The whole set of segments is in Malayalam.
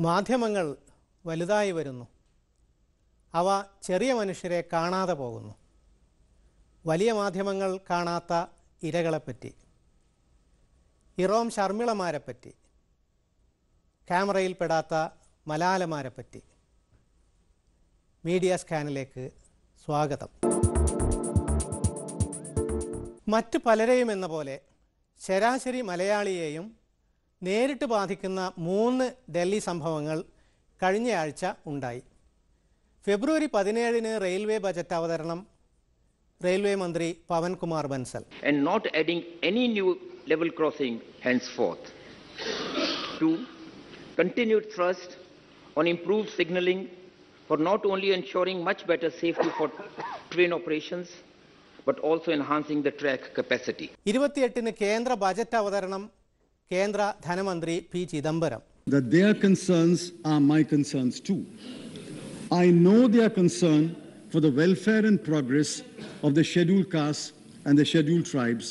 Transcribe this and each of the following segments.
മാധ്യമങ്ങൾ വലുതായി വരുന്നു. അവ ചെറിയ മനുഷ്യരെ കാണാതെ പോകുന്നു. വലിയ മാധ്യമങ്ങൾ കാണാത്ത ഇരകളെപ്പറ്റി, ഇറോം ശർമിളമാരെപ്പറ്റി, ക്യാമറയിൽപ്പെടാത്ത മലാലമാരെപ്പറ്റി. മീഡിയ സ്കാനിലേക്ക് സ്വാഗതം. മറ്റ് പലരെയും എന്ന പോലെ ശരാശരി മലയാളിയെയും നേരിട്ട് ബാധിക്കുന്ന 3 ഡൽഹി സംഭവങ്ങൾ കഴിഞ്ഞയാഴ്ച ഉണ്ടായി. ഫെബ്രുവരി 17 റെയിൽവേ ബജറ്റ് അവതരണം റെയിൽവേ മന്ത്രി Pavankumar Bansal. And not adding any new level crossing henceforth. 2. Continued thrust on improved signalling for not only ensuring much better safety for train operations but also enhancing the track capacity. 28 കേന്ദ്ര ബജറ്റ് അവതരണം കേന്ദ്ര ധനമന്ത്രി P Chidambaram. That their concerns are my concerns too. I know their concern for the welfare and progress of the scheduled castes and the scheduled tribes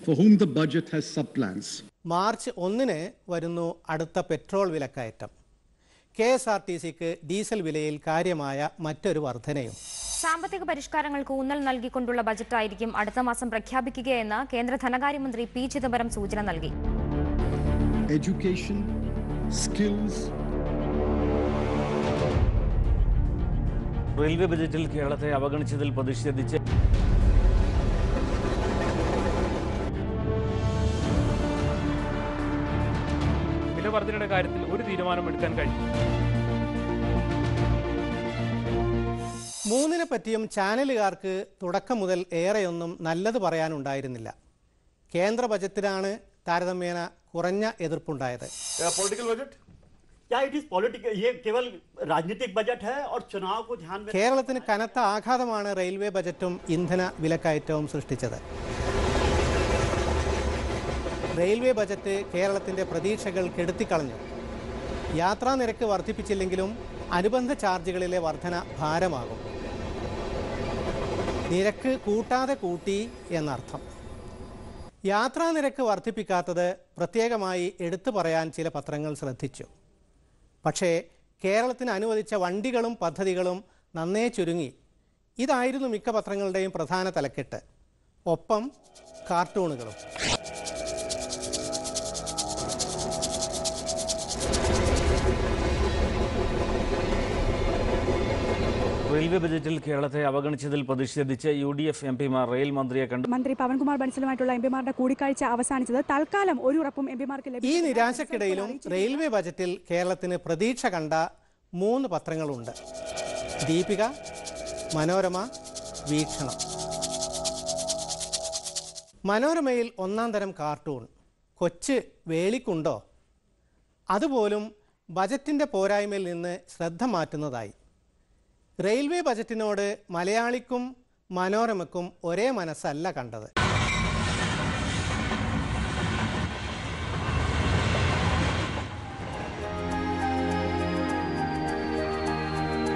for whom the budget has sub-plans. March 1 വരുന്നു അടുത്ത പെട്രോൾ വിലക്കയറ്റം. KSRTCക്ക് ഡീസൽ വിലയിൽ കാര്യമായ മറ്റൊരു വർധനയും. സാമ്പത്തിക പരിഷ്കാരങ്ങൾക്ക് ഊന്നൽ നൽകിക്കൊണ്ടുള്ള ബജറ്റായിരിക്കും അടുത്ത മാസം പ്രഖ്യാപിക്കുകയെന്ന് കേന്ദ്ര ധനകാര്യമന്ത്രി പി ചിദംബരം സൂചന നൽകി. Education, skills. റെയിൽവേ ബജറ്റിൽ കേരളത്തെ അവഗണിച്ചതിൽ പ്രതിഷേധിച്ച് വിലവർധനയുടെ കാര്യത്തിൽ ഒരു തീരുമാനമെടുക്കാൻ കഴിയും. 3 പറ്റിയും ചാനലുകാർക്ക് തുടക്കം മുതൽ ഏറെയൊന്നും നല്ലത് പറയാനുണ്ടായിരുന്നില്ല. കേന്ദ്ര ബജറ്റിലാണ് താരതമ്യേന കുറഞ്ഞ എതിർപ്പുണ്ടായത്. पॉलिटिकल बजट क्या इट इज पॉलिटिकल ये केवल राजनीतिक बजट है और चुनाव को ध्यान में കേരളത്തിന് കനത്ത ആഘാതമാണ് റെയിൽവേ ബജറ്റും ഇന്ധന വിലക്കയറ്റവും സൃഷ്ടിച്ചത്. റെയിൽവേ ബജറ്റ് കേരളത്തിന്റെ പ്രതീക്ഷകൾ കെടുത്തിക്കളഞ്ഞു. യാത്രാ നിരക്ക് വർദ്ധിപ്പിച്ചില്ലെങ്കിലും അനുബന്ധ ചാർജുകളിലെ വർധന ഭാരമാകും. നിരക്ക് കൂട്ടാതെ കൂട്ടി എന്നർത്ഥം. യാത്രാ നിരക്ക് വർദ്ധിപ്പിക്കാത്തത് പ്രത്യേകമായി എടുത്തു പറയാൻ ചില പത്രങ്ങൾ ശ്രദ്ധിച്ചു. പക്ഷേ കേരളത്തിന് അനുവദിച്ച വണ്ടികളും പദ്ധതികളും നന്നേ ചുരുങ്ങി. ഇതായിരുന്നു മിക്ക പത്രങ്ങളുടെയും പ്രധാന തലക്കെട്ട്. ഒപ്പം കാർട്ടൂണുകളും. റെയിൽവേ ബജറ്റിൽ കേരളത്തെ അവഗണിച്ചതിൽ പ്രതിഷേധിച്ച് UDF എംപിമാർ റെയിൽ മന്ത്രിയെ കണ്ടു. മന്ത്രി പവൻകുമാർ ബൻസലുമായിട്ടുള്ള എംപിമാരുടെ കൂടിക്കാഴ്ച അവസാനിച്ചത്. തൽക്കാലം ഒരു ഉറപ്പും എംപിമാർക്ക് ലഭിച്ചു. ഈ നിരാശക്കിടയിലും റെയിൽവേ ബജറ്റിൽ കേരളത്തിന് പ്രതീക്ഷ കണ്ട 3 പത്രങ്ങളുണ്ട്. ദീപിക, മനോരമ, വീക്ഷണം. മനോരമയിൽ 1-ാം തരം കാർട്ടൂൺ കൊച്ച് വേളിക്കുണ്ടോ? അതുപോലും ബജറ്റിൻ്റെ പോരായ്മയിൽ നിന്ന് ശ്രദ്ധ മാറ്റുന്നതായി. റെയിൽവേ ബജറ്റിനോട് മലയാളിക്കും മനോരമയ്ക്കും ഒരേ മനസ്സല്ല കണ്ടത്.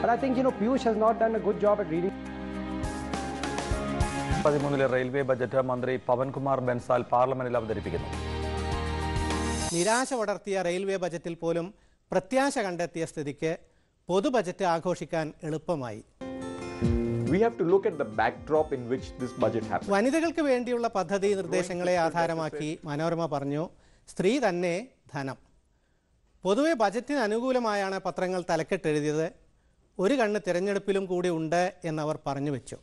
But I think, Piyush has not done a good job at reading. 13 railway budget മന്ത്രി പവൻകുമാർ ബൻസാൽ പാർലമെന്റിൽ അവതരിപ്പിക്കുന്നു. നിരാശ പടർത്തിയ റെയിൽവേ ബജറ്റിൽ പോലും പ്രത്യാശ കണ്ടെത്തിയ സ്ഥിതിക്ക് പൊതു ബജറ്റ് ആഘോഷിക്കാൻ എളുപ്പമായി. We have to look at the backdrop in which this budget happened. വനിതകൾക്ക് വേണ്ടിയുള്ള പദ്ധതി നിർദ്ദേശങ്ങളെ ആധാരമാക്കി മനോരമ പറഞ്ഞു, സ്ത്രീ തന്നെ ധനം. പൊതുവെ ബജറ്റിന് അനുകൂലമായാണ് പത്രങ്ങൾ തലക്കെട്ടെഴുതിയത്. ഒരു കണ്ണ് തിരഞ്ഞെടുപ്പിലും കൂടി ഉണ്ട് എന്നവർ പറഞ്ഞു വെച്ചു.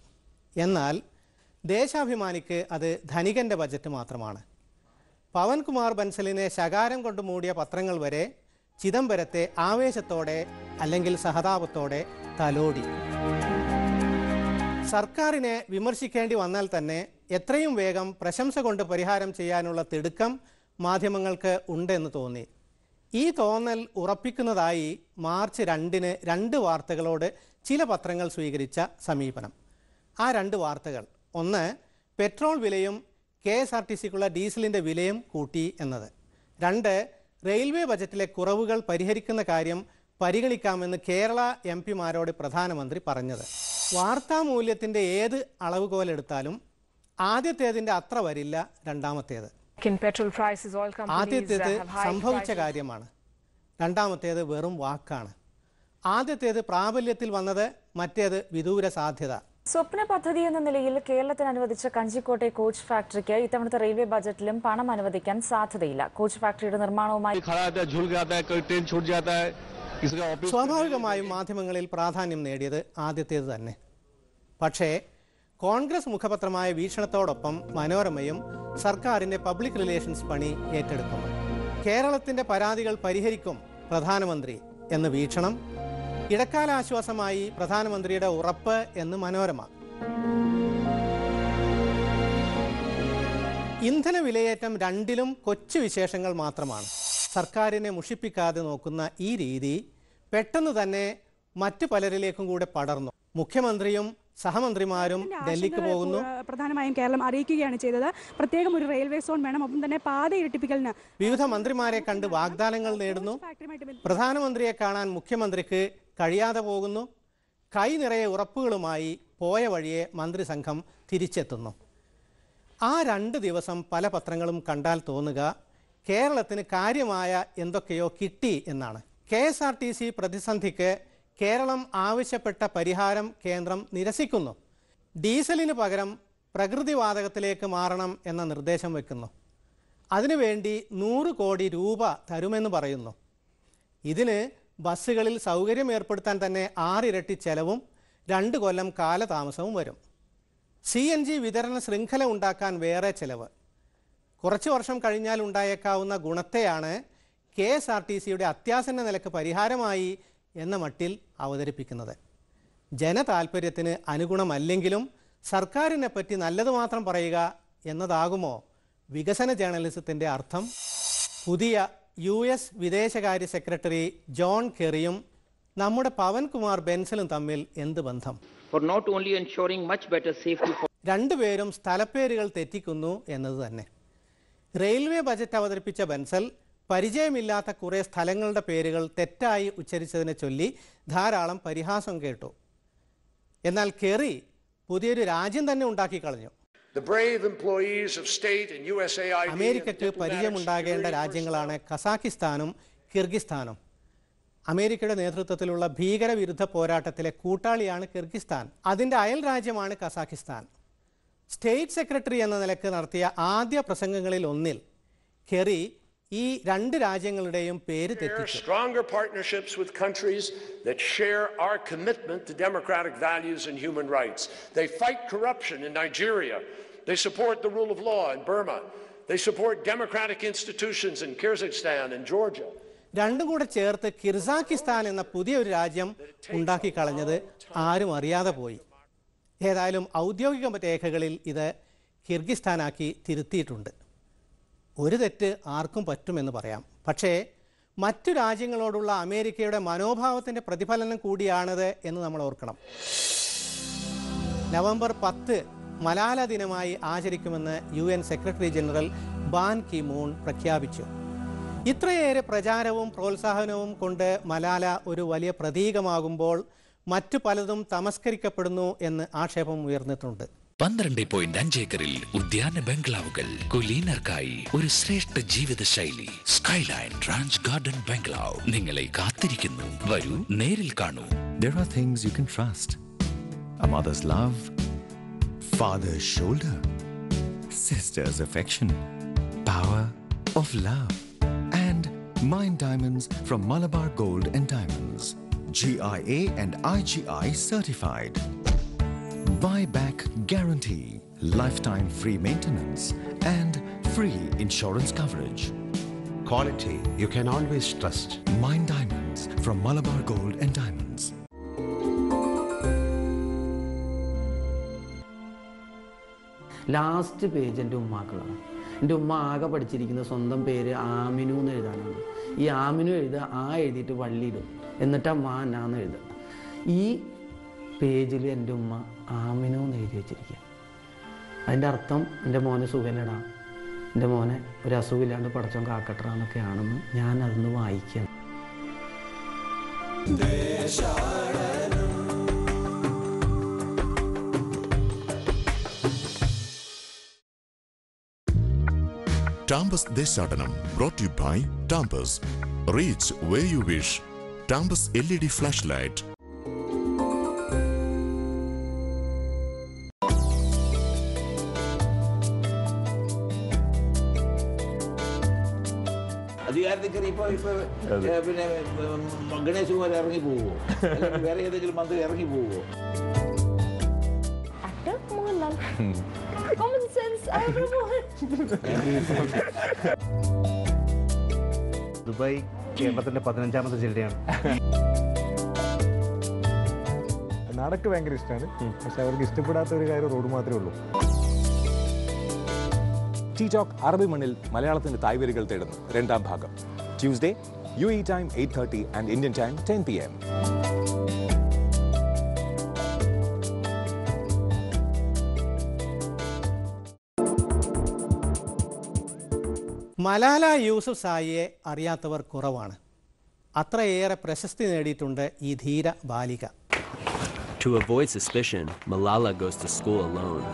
എന്നാൽ ദേശാഭിമാനിക്ക് അത് ധനികൻ്റെ ബജറ്റ് മാത്രമാണ്. പവൻകുമാർ ബൻസലിനെ ശകാരം കൊണ്ട് മൂടിയ പത്രങ്ങൾ വരെ ചിദംബരത്തെ ആവേശത്തോടെ അല്ലെങ്കിൽ സഹതാപത്തോടെ തലോടി. സർക്കാരിനെ വിമർശിക്കേണ്ടി വന്നാൽ തന്നെ എത്രയും വേഗം പ്രശംസ കൊണ്ട് പരിഹാരം ചെയ്യാനുള്ള തിടുക്കം മാധ്യമങ്ങൾക്ക് ഉണ്ടെന്ന് തോന്നി. ഈ തോന്നൽ ഉറപ്പിക്കുന്നതായി മാർച്ച് 2 2 വാർത്തകളോട് ചില പത്രങ്ങൾ സ്വീകരിച്ച സമീപനം. ആ 2 വാർത്തകൾ, ഒന്ന് പെട്രോൾ വിലയും KSRTCക്കുള്ള ഡീസലിൻ്റെ വിലയും കൂട്ടി എന്നത്. 2 റെയിൽവേ ബജറ്റിലെ കുറവുകൾ പരിഹരിക്കുന്ന കാര്യം പരിഗണിക്കാമെന്ന് കേരള എംപിമാരോട് പ്രധാനമന്ത്രി പറഞ്ഞത്. വാർത്താമൂല്യത്തിൻ്റെ ഏത് അളവുകോലെടുത്താലും ആദ്യത്തേതിൻ്റെ അത്ര വരില്ല രണ്ടാമത്തേത്. ആദ്യത്തേത് സംഭവിച്ച കാര്യമാണ്. രണ്ടാമത്തേത് വെറും വാക്കാണ്. ആദ്യത്തേത് പ്രാബല്യത്തിൽ വന്നത്, മറ്റേത് വിദൂര സാധ്യത. സ്വപ്ന പദ്ധതി എന്ന നിലയിൽ കേരളത്തിന് അനുവദിച്ച കഞ്ചിക്കോട്ടെ കോച്ച് ഫാക്ടറിക്ക് ഇത്തവണത്തെ റെയിൽവേ ബജറ്റിലും പണം അനുവദിക്കാൻ സാധ്യതയില്ല. കോച്ച് ഫാക്ടറിയുടെ നിർമ്മാണവുമായി സ്വാഭാവികമായും മാധ്യമങ്ങളിൽ പ്രാധാന്യം നേടിയത് ആദ്യത്തേത് തന്നെ. പക്ഷേ കോൺഗ്രസ് മുഖപത്രമായ വീക്ഷണത്തോടൊപ്പം മനോരമയും സർക്കാരിൻ്റെ പബ്ലിക് റിലേഷൻസ് പണി ഏറ്റെടുക്കുന്നു. കേരളത്തിൻ്റെ പരാതികൾ പരിഹരിക്കും പ്രധാനമന്ത്രി എന്ന് വീക്ഷണം, ഇടക്കാല ആശ്വാസമായി പ്രധാനമന്ത്രിയുടെ ഉറപ്പ് എന്ന് മനോരമ. ഇന്ധന വിലയേറ്റം രണ്ടിലും കൊച്ചു വിശേഷങ്ങൾ മാത്രമാണ്. സർക്കാരിനെ മുഷിപ്പിക്കാതെ നോക്കുന്ന ഈ രീതി പെട്ടെന്ന് തന്നെ മറ്റു പലരിലേക്കും കൂടെ പടർന്നു. മുഖ്യമന്ത്രിയും സഹമന്ത്രിമാരും ഡൽഹിക്ക് പോകുന്നു. പ്രധാനമായും കേരളം അറിയിക്കുകയാണ് ചെയ്തത്. പ്രത്യേകം ഒരു റെയിൽവേ സോൺ വേണം, ഒപ്പം തന്നെ പാത ഇരട്ടിപ്പിക്കലിന് വിവിധ മന്ത്രിമാരെ കണ്ട് വാഗ്ദാനങ്ങൾ നേടുന്നു. പ്രധാനമന്ത്രിയെ കാണാൻ മുഖ്യമന്ത്രിക്ക് കഴിയാതെ പോകുന്നു. കൈ നിറയെ ഉറപ്പുകളുമായി പോയ വഴിയെ മന്ത്രിസംഘം തിരിച്ചെത്തുന്നു. ആ 2 ദിവസം പല പത്രങ്ങളും കണ്ടാൽ തോന്നുക കേരളത്തിന് കാര്യമായ എന്തൊക്കെയോ കിട്ടി എന്നാണ്. KSRTC പ്രതിസന്ധിക്ക് കേരളം ആവശ്യപ്പെട്ട പരിഹാരം കേന്ദ്രം നിരസിക്കുന്നു. ഡീസലിന് പകരം പ്രകൃതിവാതകത്തിലേക്ക് മാറണം എന്ന നിർദ്ദേശം വയ്ക്കുന്നു. അതിനുവേണ്ടി 100 കോടി രൂപ തരുമെന്ന് പറയുന്നു. ഇതിന് ബസ്സുകളിൽ സൗകര്യം ഏർപ്പെടുത്താൻ തന്നെ 6 ഇരട്ടി ചെലവും 2 കൊല്ലം കാലതാമസവും വരും. CNG വിതരണ ശൃംഖല ഉണ്ടാക്കാൻ വേറെ ചെലവ്. കുറച്ച് വർഷം കഴിഞ്ഞാൽ ഉണ്ടായേക്കാവുന്ന ഗുണത്തെയാണ് KSRTCയുടെ അത്യാസന്ന നിലക്ക് പരിഹാരമായി എന്ന മട്ടിൽ അവതരിപ്പിക്കുന്നത്. ജനതാൽപര്യത്തിന് അനുഗുണമല്ലെങ്കിലും സർക്കാരിനെ പറ്റി നല്ലത് മാത്രം പറയുക എന്നതാകുമോ വികസന ജേർണലിസത്തിൻ്റെ അർത്ഥം? പുതിയ US വിദേശകാര്യ സെക്രട്ടറി ജോൺ കെറിയും നമ്മുടെ പവൻകുമാർ ബെൻസലും തമ്മിൽ എന്ത് ബന്ധം? രണ്ടുപേരും സ്ഥലപ്പേരുകൾ തെറ്റിക്കുന്നു എന്നത് തന്നെ. റെയിൽവേ ബജറ്റ് അവതരിപ്പിച്ച ബെൻസൽ പരിചയമില്ലാത്ത കുറേ സ്ഥലങ്ങളുടെ പേരുകൾ തെറ്റായി ഉച്ചരിച്ചതിനെ ചൊല്ലി ധാരാളം പരിഹാസം കേട്ടു. എന്നാൽ കെറി പുതിയൊരു രാജ്യം തന്നെ ഉണ്ടാക്കി കളഞ്ഞു. അമേരിക്കയ്ക്ക് പരിചയമുണ്ടാകേണ്ട രാജ്യങ്ങളാണ് കസാക്കിസ്ഥാനും കിർഗിസ്ഥാനും. അമേരിക്കയുടെ നേതൃത്വത്തിലുള്ള ഭീകരവിരുദ്ധ പോരാട്ടത്തിലെ കൂട്ടാളിയാണ് കിർഗിസ്ഥാൻ. അതിൻ്റെ അയൽ രാജ്യമാണ് കസാക്കിസ്ഥാൻ. സ്റ്റേറ്റ് സെക്രട്ടറി എന്ന നിലക്ക് നടത്തിയ ആദ്യ പ്രസംഗങ്ങളിൽ ഒന്നിൽ കെറി ഈ 2 രാജ്യങ്ങളുടെയും പേര് തെറ്റിച്ചു. Stronger partnerships with countries that share our commitment to democratic values and human rights. They fight corruption in Nigeria. They support the rule of law in Burma. They support democratic institutions in Kyrgyzstan and Georgia. രണ്ടും കൂടെ ചേർത്ത് കിർസാക്കിസ്ഥാൻ എന്ന പുതിയൊരു രാജ്യം ഉണ്ടാക്കി കളഞ്ഞത് ആരും അറിയാതെ പോയി. ഏതായാലും ഔദ്യോഗിക രേഖകളിൽ ഇത് കിർഗിസ്ഥാനാക്കി തിരുത്തിയിട്ടുണ്ട്. ഒരു തെറ്റ് ആർക്കും പറ്റുമെന്ന് പറയാം. പക്ഷേ മറ്റു രാജ്യങ്ങളോടുള്ള അമേരിക്കയുടെ മനോഭാവത്തിൻ്റെ പ്രതിഫലനം കൂടിയാണിത് എന്ന് നമ്മൾ ഓർക്കണം. നവംബർ 10 മലാല ദിനമായി ആചരിക്കുമെന്ന് UN secretary general Ban Ki Moon പ്രഖ്യാപിച്ചു. ഇത്രയേറെ പ്രചാരവും പ്രോത്സാഹനവും കൊണ്ട് മലാല ഒരു വലിയ പ്രതീകമാകുമ്പോൾ മറ്റു പലതും തമസ്കരിക്കപ്പെടുന്നു എന്ന് ആക്ഷേപം ഉയർന്നിട്ടുണ്ട്. 12.5 ഏക്കറിൽ ഉദ്യാന ബംഗ്ലാവുകൾ കുലീനർക്കായി ഒരു ശ്രേഷ്ഠ ജീവിത ശൈലി. സ്കൈലൈൻ റാഞ്ച് ഗാർഡൻ ബംഗ്ലാവ് നിങ്ങളെ കാത്തിരിക്കുന്നു. വരൂ, നേരിൽ കാണൂ. There are things you can trust. A mother's love, father's shoulder, sister's affection, power of love, and Mind Diamonds from Malabar Gold and Diamonds. GIA and IGI certified. Buyback guarantee, lifetime free maintenance, and free insurance coverage. Quality you can always trust. Mind Diamonds from Malabar Gold and Diamonds. Last page എൻ്റെ ഉമ്മാക്കളാണ്. എൻ്റെ ഉമ്മ ആകെ പഠിച്ചിരിക്കുന്ന സ്വന്തം പേര് ആമിനു എന്ന് എഴുതാനാണ്. ഈ ആമിനു എഴുതുക, ആ എഴുതിയിട്ട് വള്ളിയിടും, എന്നിട്ട് മാനാന്ന് എഴുതുക. ഈ പേജിൽ എൻ്റെ ഉമ്മ ആമിനു എന്ന് എഴുതി വെച്ചിരിക്കുക. അതിൻ്റെ അർത്ഥം എൻ്റെ മോനെ സുഖമില്ലടാ, എൻ്റെ മോനെ ഒരു അസുഖമില്ലാണ്ട് പടച്ചോൻ കാക്കട്ട എന്നൊക്കെയാണെന്ന് ഞാൻ അതൊന്ന് വായിക്കുകയാണ്. Tambas Deshadanam, brought to you by Tambas. Reach where you wish. Tambas LED flashlight. അധികാരത്തിൽ കയറിയപ്പോൾ പിന്നെ ഗണേശ് കുമാർ ഇറങ്ങി പോവുമോ, അല്ലെങ്കിൽ വേറെ ഏതെങ്കിലും മന്ത്രി ഇറങ്ങി പോവുമോ? ദുബായ് കേരളത്തിന്റെ 15ാമത്തെ ജില്ലയാണ്. നാടൊക്കെ ഭയങ്കര ഇഷ്ടമാണ്, പക്ഷെ അവർക്ക് ഇഷ്ടപ്പെടാത്ത ഒരു കാര്യം റോഡ് മാത്രമേ ഉള്ളൂ. ടീ ടോക്ക് അറബി മണ്ണിൽ മലയാളത്തിന്റെ തായ്വരികൾ തേടുന്നു 2ാം ഭാഗം. Tuesday UAE time 8:30 and Indian time 10 PM. Malala യൂസുഫ്സായിയെ അറിയാത്തവർ കുറവാണ്. അത്രയേറെ പ്രശസ്തി നേടിയിട്ടുണ്ട് ഈ ധീര ബാലിക. To avoid suspicion, Malala goes to school alone.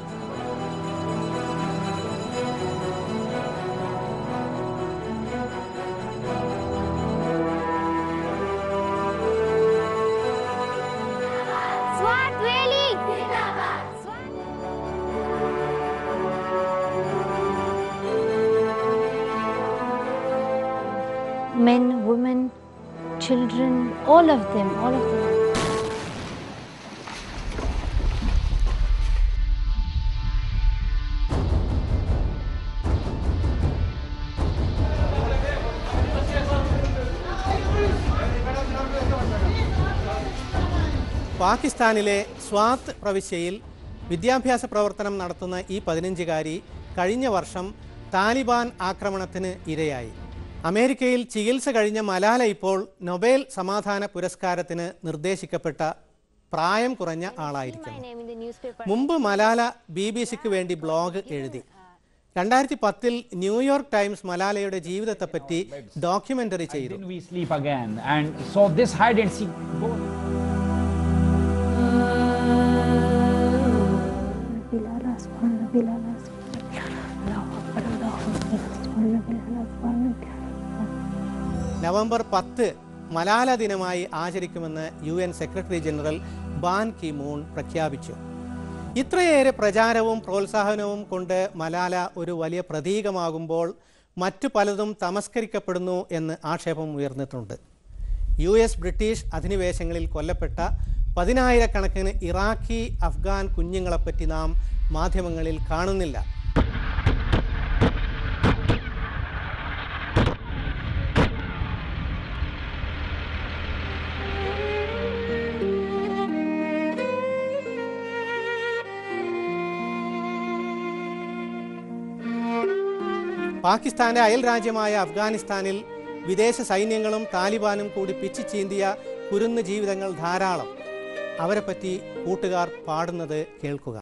Men, women, children, all of them. പാകിസ്ഥാനിലെ സ്വാത്ത് പ്രവിശ്യയിൽ വിദ്യാഭ്യാസ പ്രവർത്തനം നടത്തുന്ന ഈ 15-കാരി കഴിഞ്ഞ വർഷം താലിബാൻ ആക്രമണത്തിന് ഇരയായി. അമേരിക്കയിൽ ചികിത്സ കഴിഞ്ഞ മലാല ഇപ്പോൾ നൊബേൽ സമാധാന പുരസ്കാരത്തിന് നിർദ്ദേശിക്കപ്പെട്ട പ്രായം കുറഞ്ഞ ആളായിരിക്കുന്നു. മുമ്പ് മലാല BBC-ക്ക് വേണ്ടി ബ്ലോഗ് എഴുതി. 2010-ൽ ന്യൂയോർക്ക് ടൈംസ് മലാലയുടെ ജീവിതത്തെപ്പറ്റി ഡോക്യുമെന്ററി ചെയ്തു. നവംബർ 10 മലാല ദിനമായി ആചരിക്കുമെന്ന് UN secretary general Ban Ki Moon പ്രഖ്യാപിച്ചു. ഇത്രയേറെ പ്രചാരവും പ്രോത്സാഹനവും കൊണ്ട് മലാല ഒരു വലിയ പ്രതീകമാകുമ്പോൾ മറ്റു പലതും തമസ്കരിക്കപ്പെടുന്നു എന്ന് ആക്ഷേപം ഉയർന്നിട്ടുണ്ട്. US ബ്രിട്ടീഷ് അധിനിവേശങ്ങളിൽ കൊല്ലപ്പെട്ട 10,000-കണക്കിന് ഇറാഖി അഫ്ഗാൻ കുഞ്ഞുങ്ങളെപ്പറ്റി നാം മാധ്യമങ്ങളിൽ കാണുന്നില്ല. പാകിസ്ഥാന്റെ അയൽ രാജ്യമായ അഫ്ഗാനിസ്ഥാനിൽ വിദേശ സൈന്യങ്ങളും താലിബാനും കൂടി പിച്ചു ചീന്തിയ കുരുന്ന് ജീവിതങ്ങൾ ധാരാളം. അവരെപ്പറ്റി കൂട്ടുകാർ പാടുന്നത് കേൾക്കുക.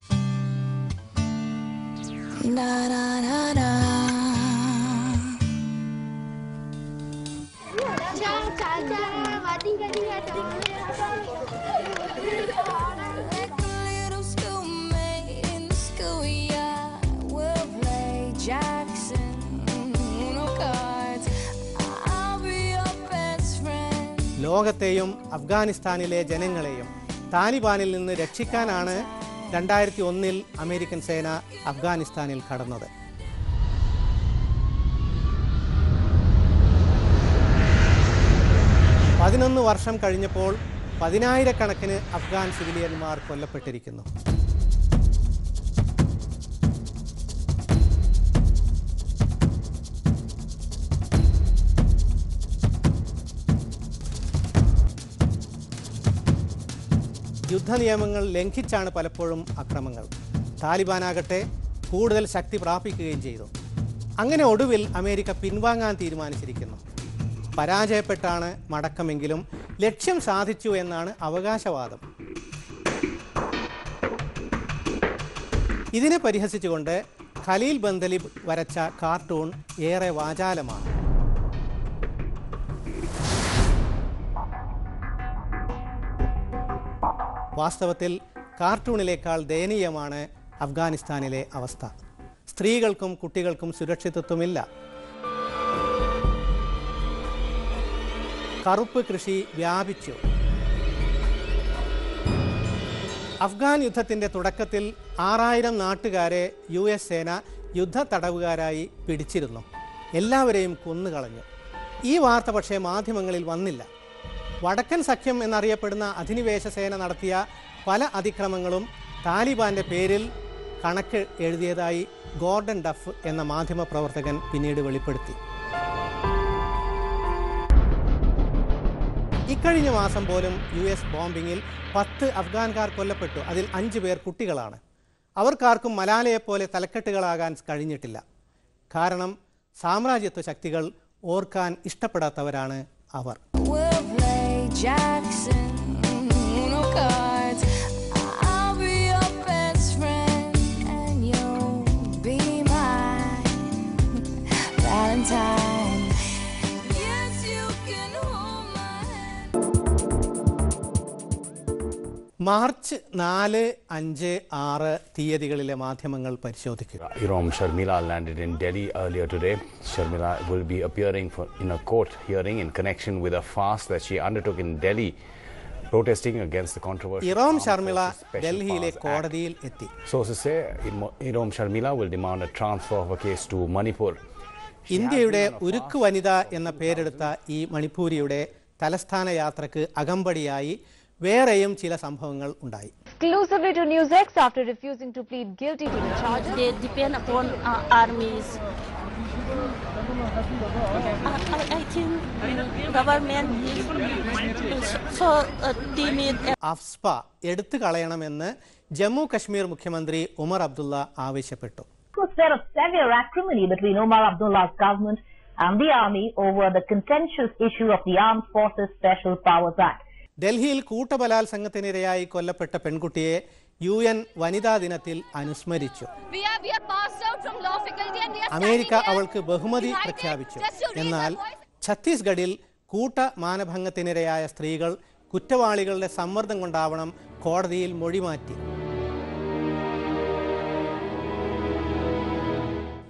ലോകത്തെയും അഫ്ഗാനിസ്ഥാനിലെ ജനങ്ങളെയും താലിബാനിൽ നിന്ന് രക്ഷിക്കാനാണ് 2001-ൽ അമേരിക്കൻ സേന അഫ്ഗാനിസ്ഥാനിൽ കടന്നത്. പതിനൊന്ന് വർഷം കഴിഞ്ഞപ്പോൾ 10,000-കണക്കിന് അഫ്ഗാൻ സിവിലിയന്മാർ കൊല്ലപ്പെട്ടിരിക്കുന്നു. യുദ്ധനിയമങ്ങൾ ലംഘിച്ചാണ് പലപ്പോഴും അക്രമങ്ങൾ. താലിബാനാകട്ടെ കൂടുതൽ ശക്തി പ്രാപിക്കുകയും ചെയ്തു. അങ്ങനെ ഒടുവിൽ അമേരിക്ക പിൻവാങ്ങാൻ തീരുമാനിച്ചിരിക്കുന്നു. പരാജയപ്പെട്ടാണ് മടക്കമെങ്കിലും ലക്ഷ്യം സാധിച്ചു എന്നാണ് അവകാശവാദം. ഇതിനെ പരിഹസിച്ചുകൊണ്ട് ഖലീൽ ബന്ദലിബ് വരച്ച കാർട്ടൂൺ ഏറെ വാചാലമാണ്. വാസ്തവത്തിൽ കാർട്ടൂണിലേക്കാൾ ദയനീയമാണ് അഫ്ഗാനിസ്ഥാനിലെ അവസ്ഥ. സ്ത്രീകൾക്കും കുട്ടികൾക്കും സുരക്ഷിതത്വമില്ല. കറുപ്പ് കൃഷി വ്യാപിച്ചു. അഫ്ഗാൻ യുദ്ധത്തിൻ്റെ തുടക്കത്തിൽ 6000 നാട്ടുകാരെ US സേന യുദ്ധ തടവുകാരായി പിടിച്ചിരുന്നു. എല്ലാവരെയും കൊന്നുകളഞ്ഞു. ഈ വാർത്ത പക്ഷേ മാധ്യമങ്ങളിൽ വന്നില്ല. വടക്കൻ സഖ്യം എന്നറിയപ്പെടുന്ന അധിനിവേശ സേന നടത്തിയ പല അതിക്രമങ്ങളും താലിബാന്റെ പേരിൽ കണക്ക് എഴുതിയതായി ഗോർഡൻ ഡഫ് എന്ന മാധ്യമപ്രവർത്തകൻ പിന്നീട് വെളിപ്പെടുത്തി. ഇക്കഴിഞ്ഞ മാസം പോലും US ബോംബിങ്ങിൽ 10 അഫ്ഗാൻകാർ കൊല്ലപ്പെട്ടു. അതിൽ 5 പേർ കുട്ടികളാണ്. അവർക്കാർക്കും മലാലയെപ്പോലെ തലക്കെട്ടുകളാകാൻ കഴിഞ്ഞിട്ടില്ല. കാരണം സാമ്രാജ്യത്വ ശക്തികൾ ഓർക്കാൻ ഇഷ്ടപ്പെടാത്തവരാണ് അവർ. മാർച്ച് 4, 5, 6 തീയതികളിലെ മാധ്യമങ്ങൾ പരിശോധിക്കുക. Irom Sharmila landed in Delhi earlier today. Sharmila will be appearing in a court hearing in connection with a fast that she undertook in Delhi, protesting against the controversial. Irom Sharmila ഡൽഹിയിലെ കോടതിയിൽ എത്തി. Sources say Irom Sharmila will demand a transfer of a case to Manipur. ഇന്ത്യയുടെ ഉരുക്ക് വനിത എന്ന പേരെടുത്ത ഈ മണിപ്പൂരിയുടെ തലസ്ഥാന യാത്രക്ക് അകമ്പടിയായി വേറെയും ചില സംഭവങ്ങൾ ഉണ്ടായി. Exclusively to News X, after refusing to plead guilty to the charges, they depend upon armies. I think government is so timid. AFSPA എടുത്തു കളയണമെന്ന് ജമ്മു കശ്മീർ മുഖ്യമന്ത്രി ഉമർ അബ്ദുള്ള ആവശ്യപ്പെട്ടു. There was severe acrimony between Umar Abdullah's government and the army over the contentious issue of the Armed Forces Special Powers Act. ഡൽഹിയിൽ കൂട്ടബലാത്സംഗത്തിനിരയായി കൊല്ലപ്പെട്ട പെൺകുട്ടിയെ UN വനിതാ ദിനത്തിൽ അനുസ്മരിച്ചു. അമേരിക്ക അവൾക്ക് ബഹുമതി പ്രഖ്യാപിച്ചു. എന്നാൽ ഛത്തീസ്ഗഡിൽ കൂട്ട മാനഭംഗത്തിനിരയായ സ്ത്രീകൾ കുറ്റവാളികളുടെ സമ്മർദ്ദം കൊണ്ടാവണം കോടതിയിൽ മൊഴിമാറ്റി.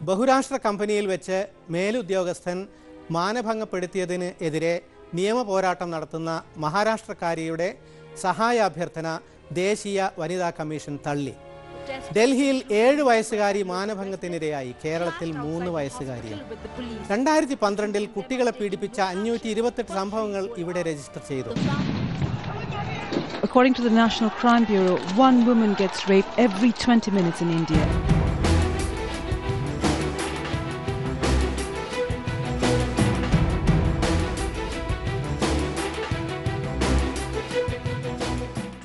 ബഹുരാഷ്ട്ര കമ്പനിയിൽ വെച്ച് മേലുദ്യോഗസ്ഥൻ മാനഭംഗപ്പെടുത്തിയതിന് എതിരെ നിയമപോരാട്ടം നടത്തുന്ന മഹാരാഷ്ട്രക്കാരിയുടെ സഹായാഭ്യർത്ഥന ദേശീയ വനിതാ കമ്മീഷൻ തള്ളി. ഡൽഹിയിൽ 7 വയസ്സുകാരി മാനഭംഗത്തിനിരയായി, കേരളത്തിൽ 3 വയസ്സുകാരിയും. 2012 കുട്ടികളെ പീഡിപ്പിച്ച 528 സംഭവങ്ങൾ ഇവിടെ രജിസ്റ്റർ ചെയ്തു. According to the National Crime Bureau, 1 woman gets raped every 20 minutes in India.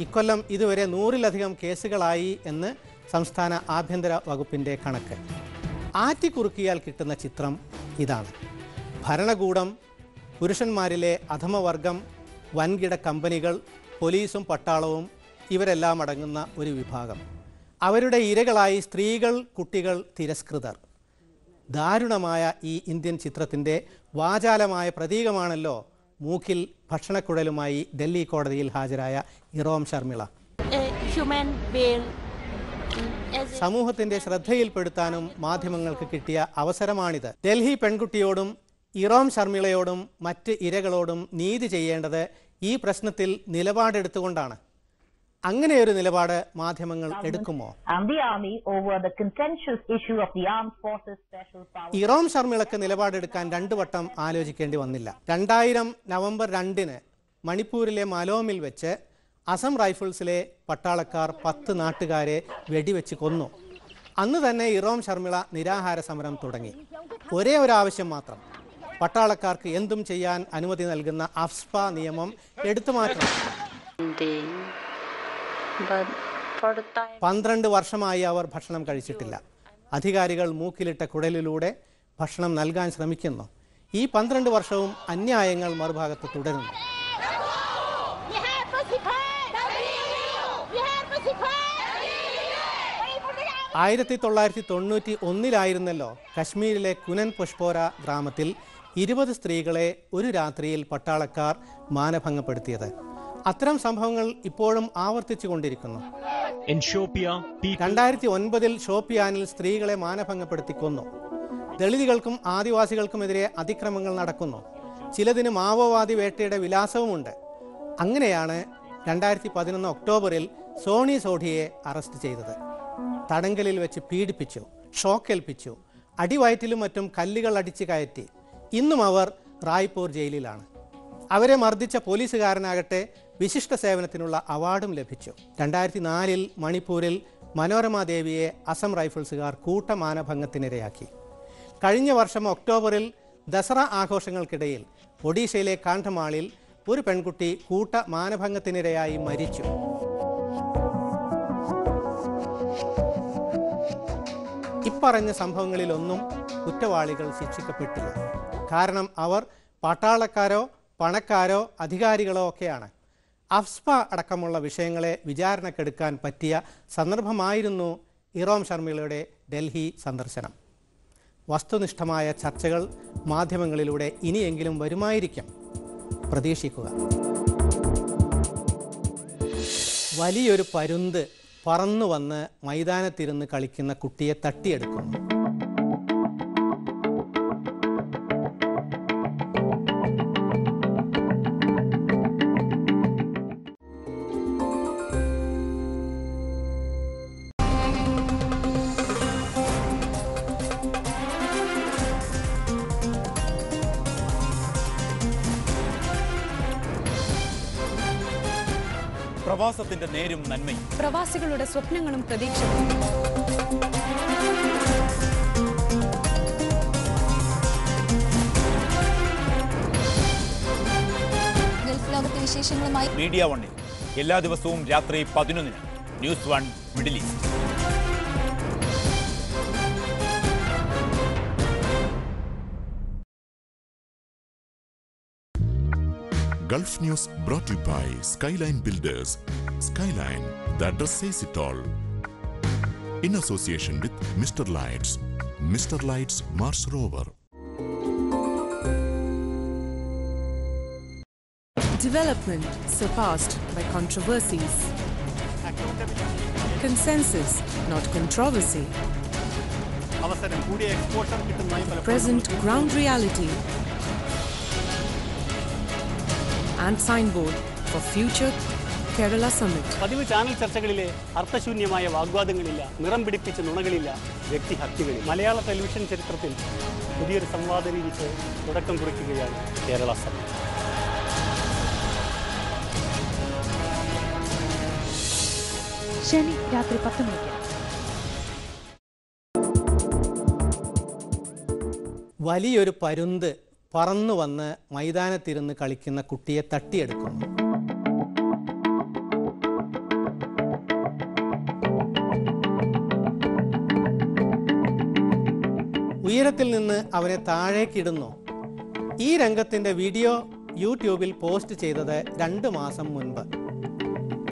ഇക്കൊല്ലം ഇതുവരെ 100-ലധികം കേസുകളായി എന്ന് സംസ്ഥാന ആഭ്യന്തര വകുപ്പിൻ്റെ കണക്ക്. ആറ്റിക്കുറുക്കിയാൽ കിട്ടുന്ന ചിത്രം ഇതാണ്. ഭരണകൂടം, പുരുഷന്മാരിലെ അധമവർഗം, വൻകിട കമ്പനികൾ, പോലീസും പട്ടാളവും ഇവരെല്ലാം അടങ്ങുന്ന ഒരു വിഭാഗം. അവരുടെ ഇരകളായി സ്ത്രീകൾ, കുട്ടികൾ, തിരസ്കൃതർ. ദാരുണമായ ഈ ഇന്ത്യൻ ചിത്രത്തിൻ്റെ വാചാലമായ പ്രതീകമാണല്ലോ മൂക്കിൽ ഭക്ഷണക്കുഴലുമായി ഡൽഹി കോടതിയിൽ ഹാജരായ ഇറോം ഷർമിള. സമൂഹത്തിന്റെ ശ്രദ്ധയിൽപ്പെടുത്താനും മാധ്യമങ്ങൾക്ക് കിട്ടിയ അവസരമാണിത്. ഡൽഹി പെൺകുട്ടിയോടും ഇറോം ഷർമിളയോടും മറ്റ് ഇരകളോടും നീതി ചെയ്യേണ്ടത് ഈ പ്രശ്നത്തിൽ നിലപാടെടുത്തുകൊണ്ടാണ്. അങ്ങനെയൊരു നിലപാട് മാധ്യമങ്ങൾ എടുക്കുമോ? ഇറോം ഷർമിളക്ക് നിലപാടെടുക്കാൻ 2 വട്ടം ആലോചിക്കേണ്ടി വന്നില്ല. 2000 നവംബർ 2-ന് മണിപ്പൂരിലെ മലോമിൽ വെച്ച് അസം റൈഫിൾസിലെ പട്ടാളക്കാർ 10 നാട്ടുകാരെ വെടിവെച്ച് കൊന്നു. അന്ന് തന്നെ ഇറോം ഷർമിള നിരാഹാര സമരം തുടങ്ങി. ഒരേ ഒരു ആവശ്യം മാത്രം, പട്ടാളക്കാർക്ക് എന്തും ചെയ്യാൻ അനുമതി നൽകുന്ന അഫ്സ്പ നിയമം എടുത്തുമാറ്റണം. 12 വർഷമായി അവർ ഭക്ഷണം കഴിച്ചിട്ടില്ല. അധികാരികൾ മൂക്കിലിട്ട കുഴലിലൂടെ ഭക്ഷണം നൽകാൻ ശ്രമിക്കുന്നു. ഈ 12 വർഷവും അന്യായങ്ങൾ മറുഭാഗത്ത് തുടരുന്നു. 1991-ലായിരുന്നല്ലോ കശ്മീരിലെ കുനൻ പുഷ്പോര ഗ്രാമത്തിൽ 20 സ്ത്രീകളെ ഒരു രാത്രിയിൽ പട്ടാളക്കാർ മാനഭംഗപ്പെടുത്തിയത്. അത്തരം സംഭവങ്ങൾ ഇപ്പോഴും ആവർത്തിച്ചു കൊണ്ടിരിക്കുന്നു. 2009 ഷോപ്പിയാനിൽ സ്ത്രീകളെ മാനഭംഗപ്പെടുത്തി കൊന്നു. ദളിതുകൾക്കും ആദിവാസികൾക്കുമെതിരെ അതിക്രമങ്ങൾ നടക്കുന്നു. ചിലതിന് മാവോവാദി വേട്ടയുടെ വിലാസവുമുണ്ട്. അങ്ങനെയാണ് 2011 ഒക്ടോബറിൽ സോണി സോഢിയെ അറസ്റ്റ് ചെയ്തത്. തടങ്കലിൽ വെച്ച് പീഡിപ്പിച്ചു, ഷോക്കേൽപ്പിച്ചു, അടിവയറ്റിലും മറ്റും കല്ലുകൾ അടിച്ചു കയറ്റി. ഇന്നും അവർ റായ്പൂർ ജയിലിലാണ്. അവരെ മർദ്ദിച്ച പോലീസുകാരനാകട്ടെ വിശിഷ്ട സേവനത്തിനുള്ള അവാർഡും ലഭിച്ചു. 2004 മണിപ്പൂരിൽ മനോരമ ദേവിയെ അസം റൈഫിൾസുകാർ കൂട്ടമാനഭംഗത്തിനിരയാക്കി. കഴിഞ്ഞ വർഷം ഒക്ടോബറിൽ ദസറ ആഘോഷങ്ങൾക്കിടയിൽ ഒഡീഷയിലെ കാണ്ഡമാളിൽ ഒരു പെൺകുട്ടി കൂട്ടമാനഭംഗത്തിനിരയായി മരിച്ചു. ഇപ്പറഞ്ഞ സംഭവങ്ങളിലൊന്നും കുറ്റവാളികൾ ശിക്ഷിക്കപ്പെട്ടില്ല. കാരണം അവർ പട്ടാളക്കാരോ പണക്കാരോ അധികാരികളോ ഒക്കെയാണ്. അഫ്സ്പ അടക്കമുള്ള വിഷയങ്ങളെ വിചാരണക്കെടുക്കാൻ പറ്റിയ സന്ദർഭമായിരുന്നു ഇറോം ശർമിളയുടെ ഡൽഹി സന്ദർശനം. വസ്തുനിഷ്ഠമായ ചർച്ചകൾ മാധ്യമങ്ങളിലൂടെ ഇനിയെങ്കിലും വരുമായിരിക്കും. പ്രതീക്ഷിക്കുക. വലിയൊരു പരുന്ത് പറന്നു വന്ന് മൈതാനത്തിരുന്ന് കളിക്കുന്ന കുട്ടിയെ തട്ടിയെടുക്കുന്നു. പ്രവാസത്തിന്റെ നേരും നന്മയും, പ്രവാസികളുടെ സ്വപ്നങ്ങളും പ്രതീക്ഷകളും. ഗൾഫ് ലോകത്തെ വിശേഷങ്ങളുമായി മീഡിയ വണ്ണിൽ എല്ലാ ദിവസവും രാത്രി 11-ന് news 1 Middle East. Gulf News brought to you by Skyline Builders. Skyline, the address says it all. In association with Mr. Lights. Mr. Lights Mars Rover. Development surpassed by controversies. Consensus, not controversy. Present ground reality. And signboard for future Kerala Summit. പതിവ് ചാനൽ ചർച്ചകളിലെ അർത്ഥശൂന്യമായ വാഗ്വാദങ്ങളില്ല, നിറം പിടിപ്പിച്ച നുണകളില്ല, വ്യക്തിഹത്യകളിൽ. മലയാള ടെലിവിഷൻ ചരിത്രത്തിൽ പുതിയൊരു സംവാദ രീതിക്ക് തുടക്കം കുറിക്കുകയാണ് കേരള സമ്മിറ്റ്. ശനി രാത്രി 10 മണിക്ക്. വലിയൊരു പരുന്ത് പറന്നു വന്ന് മൈതാനത്തിരുന്ന് കളിക്കുന്ന കുട്ടിയെ തട്ടിയെടുക്കുന്നു. ഉയരത്തിൽ നിന്ന് അവനെ താഴേക്കിടുന്നു. ഈ രംഗത്തിൻ്റെ വീഡിയോ യൂട്യൂബിൽ പോസ്റ്റ് ചെയ്തത് 2 മാസം മുൻപ്.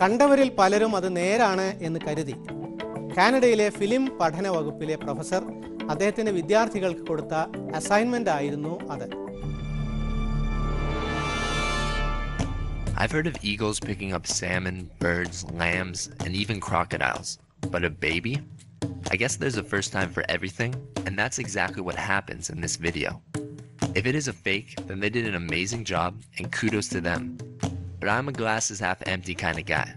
കണ്ടവരിൽ പലരും അത് നേരാണ് എന്ന് കരുതി. കാനഡയിലെ ഫിലിം പഠന വകുപ്പിലെ പ്രൊഫസർ അദ്ദേഹത്തിൻ്റെ വിദ്യാർത്ഥികൾക്ക് കൊടുത്ത അസൈൻമെൻ്റ് ആയിരുന്നു അത്. I've heard of eagles picking up salmon, birds, lambs, and even crocodiles. But a baby? I guess there's a first time for everything, and that's exactly what happens in this video. If it is a fake, then they did an amazing job, and kudos to them. But I'm a glass is half empty kind of guy.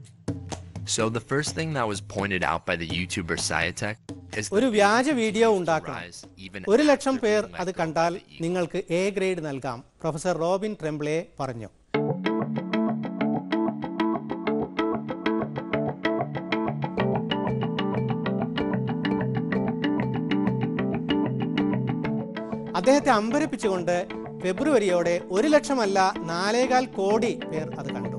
So the first thing that was pointed out by the YouTuber Sciatek is ഒരു വ്യാജ വീഡിയോ ഉണ്ടാക്കണം. 1,00,000 പേർ അത് കണ്ടാൽ നിങ്ങൾക്ക് A ഗ്രേഡ് നൽകാം, പ്രൊഫസർ റോബിൻ ട്രെംബ്ലെ പറഞ്ഞു. അദ്ദേഹത്തെ അമ്പരപ്പിച്ചുകൊണ്ട് ഫെബ്രുവരിയോടെ 1,00,000 അല്ല 4.25 കോടി പേർ അത് കണ്ടു.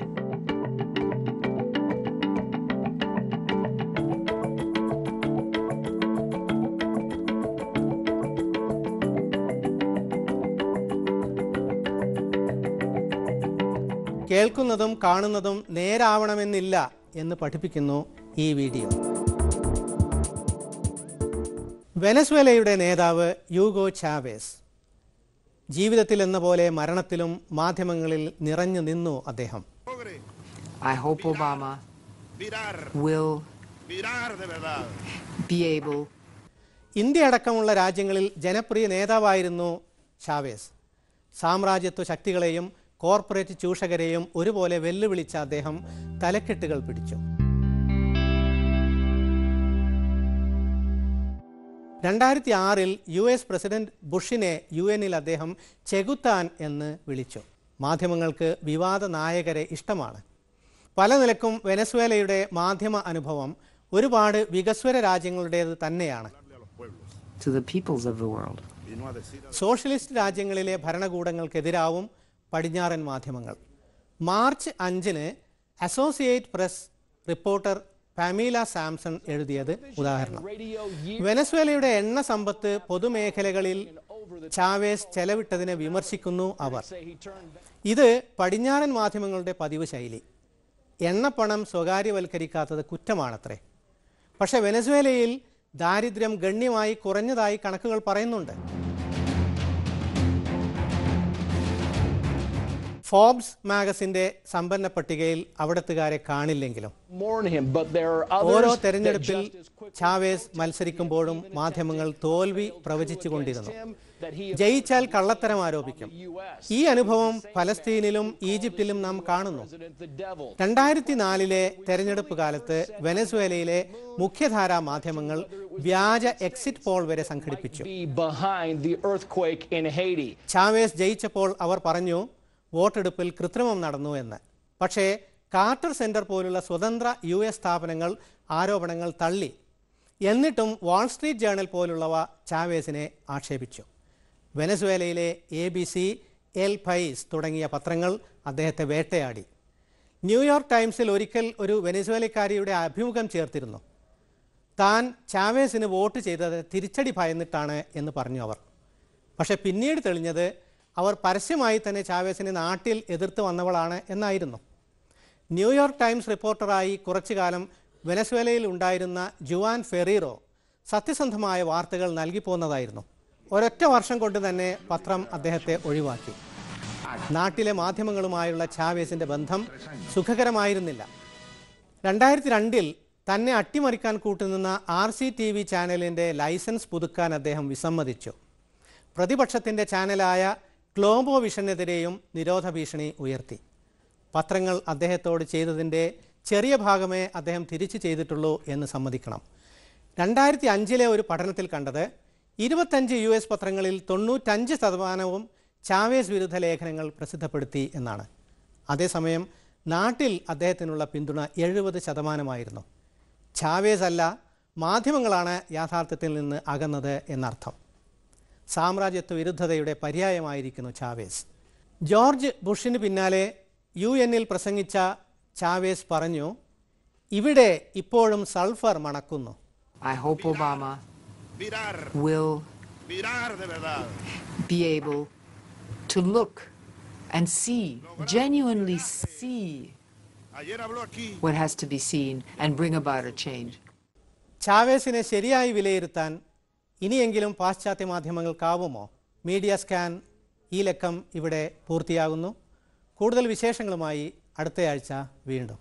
കേൾക്കുന്നതും കാണുന്നതും നേരാവണമെന്നില്ല എന്ന് പഠിപ്പിക്കുന്നു ഈ വീഡിയോ. വെനസ്വേലയുടെ നേതാവ് യൂഗോ ചാവേസ്. ജീവിതത്തിൽ എന്ന പോലെ മരണത്തിലും മാധ്യമങ്ങളിൽ നിറഞ്ഞു നിന്നു അദ്ദേഹം. I hope Obama will be able. India അടക്കമുള്ള രാജ്യങ്ങളിൽ ജനപ്രിയ നേതാവായിരുന്നു ചാവേസ്. സാമ്രാജ്യത്വ ശക്തികളെയും കോർപ്പറേറ്റ് ചൂഷകരെയും ഒരുപോലെ വെല്ലുവിളിച്ച അദ്ദേഹം തലക്കെട്ടുകൾ പിടിച്ചു. 2006 US പ്രസിഡന്റ് ബുഷിനെ UN അദ്ദേഹം ചെകുത്താൻ എന്ന് വിളിച്ചു. മാധ്യമങ്ങൾക്ക് വിവാദ നായകരെ ഇഷ്ടമാണ്. പല നിലക്കും വെനസ്വേലയുടെ മാധ്യമ അനുഭവം ഒരുപാട് വികസ്വര രാജ്യങ്ങളുടേത് തന്നെയാണ്. To the peoples of the world. Socialist രാജ്യങ്ങളിലെ ഭരണകൂടങ്ങൾക്കെതിരാവും പടിഞ്ഞാറൻ മാധ്യമങ്ങൾ. March 5 Associate Press reporter Pamela Samson എഴുതിയത് ഉദാഹരണം. വെനസ്വേലയുടെ എണ്ണ സമ്പത്ത് പൊതുമേഖലകളിൽ ചാവേസ് ചെലവിട്ടതിനെ വിമർശിക്കുന്നു അവർ. ഇത് പടിഞ്ഞാറൻ മാധ്യമങ്ങളുടെ പതിവ് ശൈലി. എണ്ണപ്പണം സ്വകാര്യവൽക്കരിക്കാത്തത് കുറ്റമാണത്രേ. പക്ഷേ വെനസ്വേലയിൽ ദാരിദ്ര്യം ഗണ്യമായി കുറഞ്ഞതായി കണക്കുകൾ പറയുന്നുണ്ട്. ഫോബ്സ് മാഗസിന്റെ സമ്പന്ന പട്ടികയിൽ അവിടത്തുകാരെ കാണില്ലെങ്കിലും ഓരോ തെരഞ്ഞെടുപ്പിൽ ചാവേസ് മത്സരിക്കുമ്പോഴും മാധ്യമങ്ങൾ തോൽവി പ്രവചിച്ചുകൊണ്ടിരുന്നു. ജയിച്ചാൽ കള്ളത്തരം ആരോപിക്കും. ഈ അനുഭവം ഫലസ്തീനിലും ഈജിപ്തിലും നാം കാണുന്നു. 2004 തെരഞ്ഞെടുപ്പ് കാലത്ത് വെനസ്വേലയിലെ മുഖ്യധാരാ മാധ്യമങ്ങൾ വ്യാജ എക്സിറ്റ് പോൾ വരെ സംഘടിപ്പിച്ചു. ചാവേസ് ജയിച്ചപ്പോൾ അവർ പറഞ്ഞു വോട്ടെടുപ്പിൽ കൃത്രിമം നടന്നു എന്ന്. പക്ഷേ കാർട്ടർ സെന്റർ പോലുള്ള സ്വതന്ത്ര US സ്ഥാപനങ്ങൾ ആരോപണങ്ങൾ തള്ളി. എന്നിട്ടും വാൾസ്ട്രീറ്റ് ജേർണൽ പോലുള്ളവ ചാവേസിനെ ആക്ഷേപിച്ചു. വെനസ്വേലയിലെ ABC, എൽ പൈസ് തുടങ്ങിയ പത്രങ്ങൾ അദ്ദേഹത്തെ വേട്ടയാടി. ന്യൂയോർക്ക് ടൈംസിൽ ഒരിക്കൽ ഒരു വെനസ്വേലക്കാരിയുടെ അഭിമുഖം ചേർത്തിരുന്നു. താൻ ചാവേസിന് വോട്ട് ചെയ്തത് തിരിച്ചടി ഭയന്നിട്ടാണ് എന്ന് പറഞ്ഞു അവർ. പക്ഷേ പിന്നീട് തെളിഞ്ഞത് അവർ പരസ്യമായി തന്നെ ചാവേസിനെ നാട്ടിൽ എതിർത്ത് വന്നവളാണ് എന്നായിരുന്നു. ന്യൂയോർക്ക് ടൈംസ് റിപ്പോർട്ടറായി കുറച്ചു കാലം വെനസ്വേലയിൽ ഉണ്ടായിരുന്ന ജുവാൻ ഫെറീറോ സത്യസന്ധമായ വാർത്തകൾ നൽകിപ്പോന്നതായിരുന്നു. ഒരൊറ്റ വർഷം കൊണ്ട് തന്നെ പത്രം അദ്ദേഹത്തെ ഒഴിവാക്കി. നാട്ടിലെ മാധ്യമങ്ങളുമായുള്ള ചാവേസിന്റെ ബന്ധം സുഖകരമായിരുന്നില്ല. 2002 തന്നെ അട്ടിമറിക്കാൻ കൂട്ടുനിന്ന RCTV ചാനലിൻ്റെ ലൈസൻസ് പുതുക്കാൻ അദ്ദേഹം വിസമ്മതിച്ചു. പ്രതിപക്ഷത്തിൻ്റെ ചാനലായ ഗ്ലോബോ വിഷനെതിരെയും നിരോധ ഭീഷണി ഉയർത്തി. പത്രങ്ങൾ അദ്ദേഹത്തോട് ചെയ്തതിൻ്റെ ചെറിയ ഭാഗമേ അദ്ദേഹം തിരിച്ചു ചെയ്തിട്ടുള്ളൂ എന്ന് സമ്മതിക്കണം. 2005 ഒരു പഠനത്തിൽ കണ്ടത് 25 US പത്രങ്ങളിൽ 95% ചാവേസ് വിരുദ്ധ ലേഖനങ്ങൾ പ്രസിദ്ധപ്പെടുത്തി എന്നാണ്. അതേസമയം നാട്ടിൽ അദ്ദേഹത്തിനുള്ള പിന്തുണ 70%. ചാവേസ് അല്ല, മാധ്യമങ്ങളാണ് യാഥാർത്ഥ്യത്തിൽ നിന്ന് അകന്നത് എന്നർത്ഥം. സാമ്രാജ്യത്വ വിരുദ്ധതയുടെ പര്യായമായിരിക്കുന്നു ചാവേസ്. ജോർജ് ബുഷിന് പിന്നാലെ UN പ്രസംഗിച്ച ചാവേസ് പറഞ്ഞു, ഇവിടെ ഇപ്പോഴും sulphur മണക്കുന്നു. I hope Obama will be able to look and see, genuinely see what has to be seen and bring about a change. ചാവേസിനെ ശരിയായി വിലയിരുത്താൻ ഇനിയെങ്കിലും പാശ്ചാത്യ മാധ്യമങ്ങൾക്കാവുമോ? മീഡിയ സ്കാൻ ഈ ലക്കം ഇവിടെ പൂർത്തിയാകുന്നു. കൂടുതൽ വിശേഷങ്ങളുമായി അടുത്തയാഴ്ച വീണ്ടും.